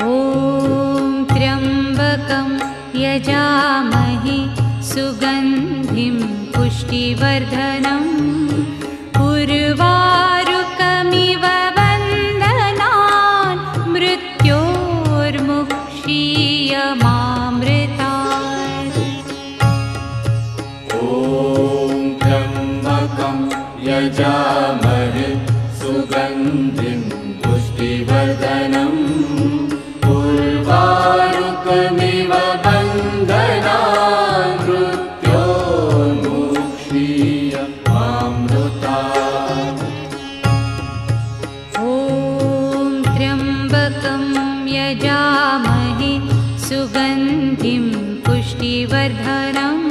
ॐ त्र्यम्बकं यजामहे सुगन्धिं पुष्टिवर्धनम् उर्वारुकमिव वन्दनान् मृत्योर्मुक्षीयमामृतात्। ॐ त्र्यम्बकं यजामहे सुगन्धिं पुष्टिवर्धनम् उर्वारुकमिव वन्दनान् मृत्योर्मुक्षीयमामृतात्। ॐ त्र्यम्बकं यजामहे सुगन्धिं पुष्टिवर्धनम्